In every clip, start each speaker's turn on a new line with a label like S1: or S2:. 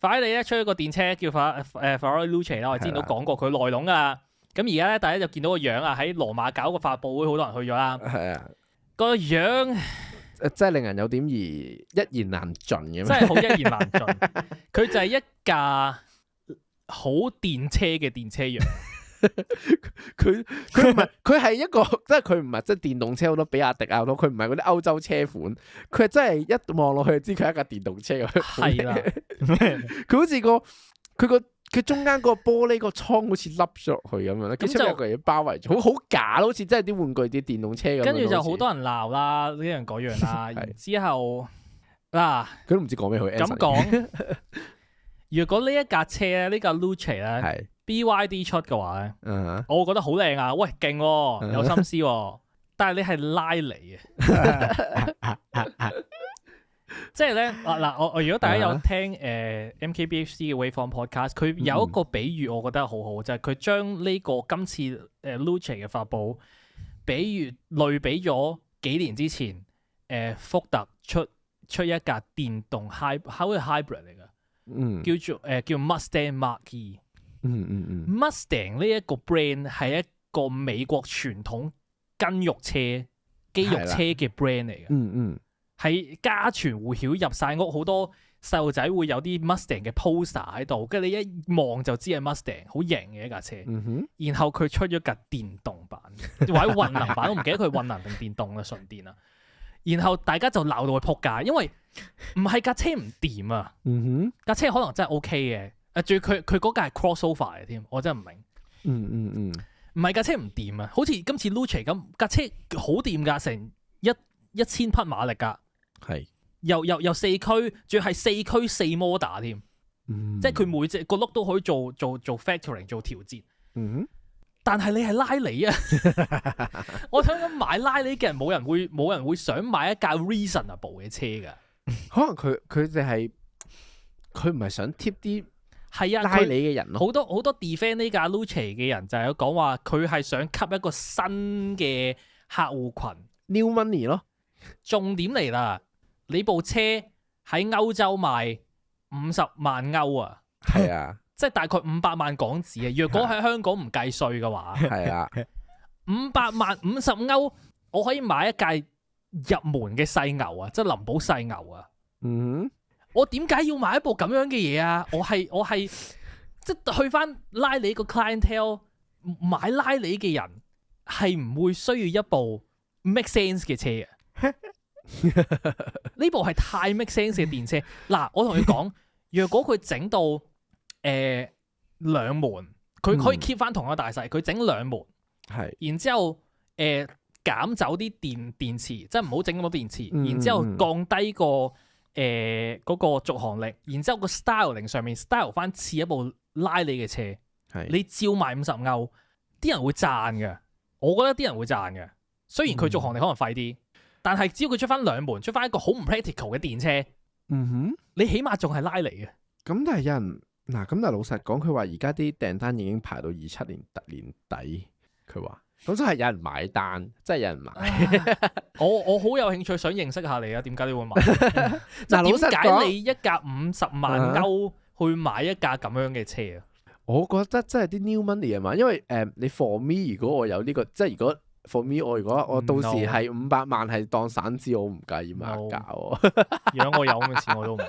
S1: 法拉利咧出咗個電車叫Ferrari Luce 啦，我之前都講過佢內籠啊。咁而家咧，大家就見到個樣啊，喺羅馬搞個發佈會，好多人去咗啦。
S2: 係啊，
S1: 個樣
S2: 真係令人有點一言難盡嘅。
S1: 真係好一言難盡。佢就係一架好電車嘅電車樣。
S2: 佢唔係，佢係一個，即係佢唔係即係電動車好多比亞迪啊好多，佢唔係嗰啲歐洲車款，佢係真係一望落去就知佢係一架電動車咁。
S1: 係啦，
S2: 佢好似佢中間個玻璃個倉好似凹咗落去咁樣咧，咁就有個嘢包圍住，好假咯，好似真係啲玩具啲電動車咁樣。
S1: 跟住就好多人鬧啦，呢樣嗰樣啦，然之後嗱，
S2: 佢都唔知講咩好。
S1: 咁講，如果呢一架車咧，呢架 Luce 咧，BYD 出嘅話咧，我會覺得好靚啊，喂，勁喎，有心思喎，但係你係拉嚟嘅。即係咧，我如果大家有聽MKBHD 嘅 Waveform Podcast， 佢有一個比喻，我覺得好好，就係佢將呢個今次Luce 嘅發佈，類比咗幾年之前福特出一架電動好似 hybrid 嚟嘅，叫 Mustang Mark E。Mustang 呢一個 brand 係一個美國傳統筋肉車、肌肉車嘅 brand 嚟嘅。係家傳戶曉，入晒屋，好多細路仔會有啲 Mustang 嘅 poster 喺度，跟住你一望就知係 Mustang， 好型嘅一架車。然後佢出咗架電動版或者混能版，我唔記得佢混能定電動啦，純電啦。然後大家就鬧到佢撲街，因為唔係架車唔掂啊，架車可能真係 OK 嘅，仲要佢嗰架係 crossover 嚟添，我真係唔明。唔係架車唔掂啊，好似今次 Luce 咁，架車好掂㗎，成1000匹馬力㗎。係，又四驅，仲要係4驅4摩打添，即係佢每隻個轆都可以做 factoring 做調節。但係你係拉里啊！我想講買拉里嘅人冇人會想買一架 reasonable 嘅車噶。
S2: 可能佢哋係佢唔係想貼啲
S1: 係啊
S2: 拉里嘅人咯。
S1: 好多 defend 呢架 Luce 嘅人就係講話佢係想吸一個新嘅客戶群
S2: ，new money 咯。
S1: 重點嚟啦！你部車喺歐洲賣50萬歐啊，
S2: 係啊，
S1: 即係大概500萬港紙啊。若果喺香港唔計稅嘅話，
S2: 係啊
S1: ，500萬50歐，我可以買一架入門嘅細牛啊，即係林寶細牛啊。我點解要買一部咁樣嘅嘢啊？我係即係去翻拉里個 clientele 買拉里嘅人係唔會需要一部 make sense 嘅車啊。呢部係太 make sense 嘅電車。嗱，我同你講，若果佢整到兩門，佢可以 keep 翻同一個大細，佢整兩門，然之後減走啲電池，即係唔好整咁多電池，然之後降低個嗰個續航力，然之後個 styling 上面 style 翻似一部拉里嘅車，你照賣50歐，啲人會讚嘅。我覺得啲人會讚嘅，雖然佢續航力可能快啲。但係只要佢出翻兩門，出翻一個好唔 practical 嘅電車，你起碼仲係拉嚟嘅。
S2: 咁但係有人嗱，咁但係老實講，佢話而家啲訂單已經排到27年底，佢話咁真係有人買單，真係有人買。
S1: 我好有興趣想認識下你啊，點解你會買？
S2: 嗱，老實講，
S1: 點解你一架50萬歐去買一架咁樣嘅車啊？
S2: 我覺得真係啲 new money 啊嘛，因為你 for me 如果我有呢個，即係如果。For me，我如果我到時係500萬係當散紙，我唔介意買架喎。
S1: 如果我有咁嘅錢，我都唔會。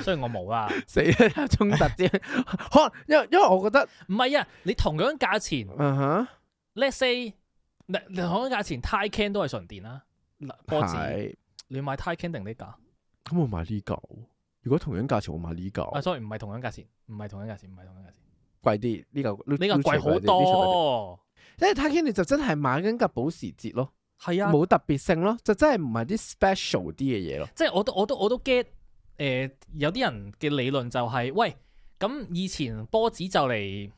S1: 雖然我冇啦，
S2: 死啦衝突啫。可能因為我覺得
S1: 唔係啊，你同樣價錢，let's say 你同樣價錢 Taycan 都係純電啦。波子，你買 Taycan 定呢架？
S2: 咁我買呢架。如果同樣價錢，我買呢架。
S1: sorry，唔係同樣價錢，
S2: 貴啲呢個
S1: 貴好多。
S2: 因為 Taycan 你就真係買緊架保時捷咯，
S1: 係啊，
S2: 冇特別性咯，就真係唔係啲 special 啲嘅嘢咯。
S1: 即係我都 get 有啲人嘅理論就係、是，喂，咁以前波子就嚟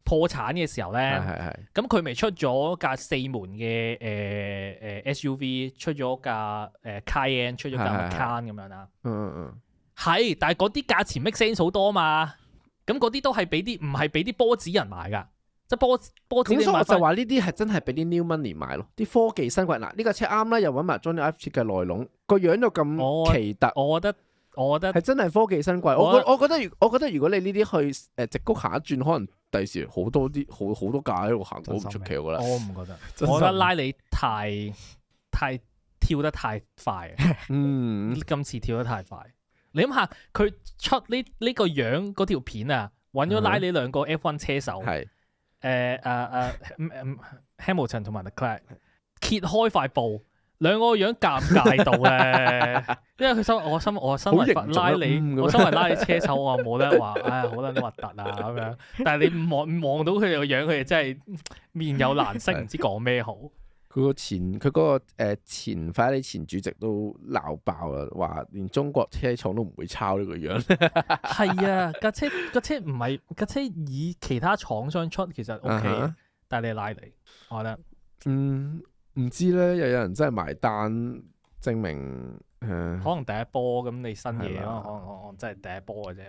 S1: 破產嘅時候咧，咁佢咪出咗架4門嘅SUV， 出咗架Cayenne， 出咗架 Macan 咁樣啦。係，但係嗰啲價錢 make sense 好多嘛，咁嗰啲都係唔係俾啲波子人買㗎。即係波子，
S2: 咁我就話呢啲係真係俾啲 new money 買咯，啲科技新貴。嗱，呢架車啱啦，又揾埋 Johnny Ive 設計內籠，個樣又咁奇特。
S1: 我覺得我覺得
S2: 係真係科技新貴。我覺得如果你呢啲去直谷行一轉，可能第時好多架喺度行，好唔出奇。我覺得。
S1: 我唔覺得，我覺得拉里太跳得太快。今次跳得太快。你諗下，佢出呢個樣嗰條片啊，揾咗拉里兩個 F1 車手，Hamilton 同埋 Leclerc 揭開塊布，兩個樣尷尬到咧，因為我身為拉里，我身為拉里車手，我冇得話，好撚核突啊咁樣。但係你望到佢哋個樣，佢哋真係面有難色，唔知講咩好。
S2: 佢嗰個前法拉利前主席都鬧爆啦，話連中國車廠都唔會抄呢個樣。
S1: 係啊，架車唔係架車以其他廠商出，其實 OK，但係你拉里，我覺得
S2: 唔知咧，又有人真係埋單，證明
S1: 可能第一波咁你新嘢咯，可能真係第一波嘅啫，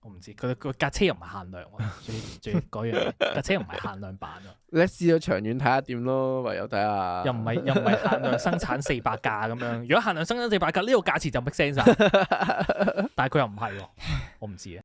S1: 我唔知，佢架車又唔係限量喎，最嗰樣架車又唔係限量版喎。
S2: 你試咗長遠睇下點咯，唯有睇下。
S1: 又唔係限量生產400架咁樣，如果限量生產400架，呢個價錢就 make sense 但係佢又唔係喎，我唔知啊。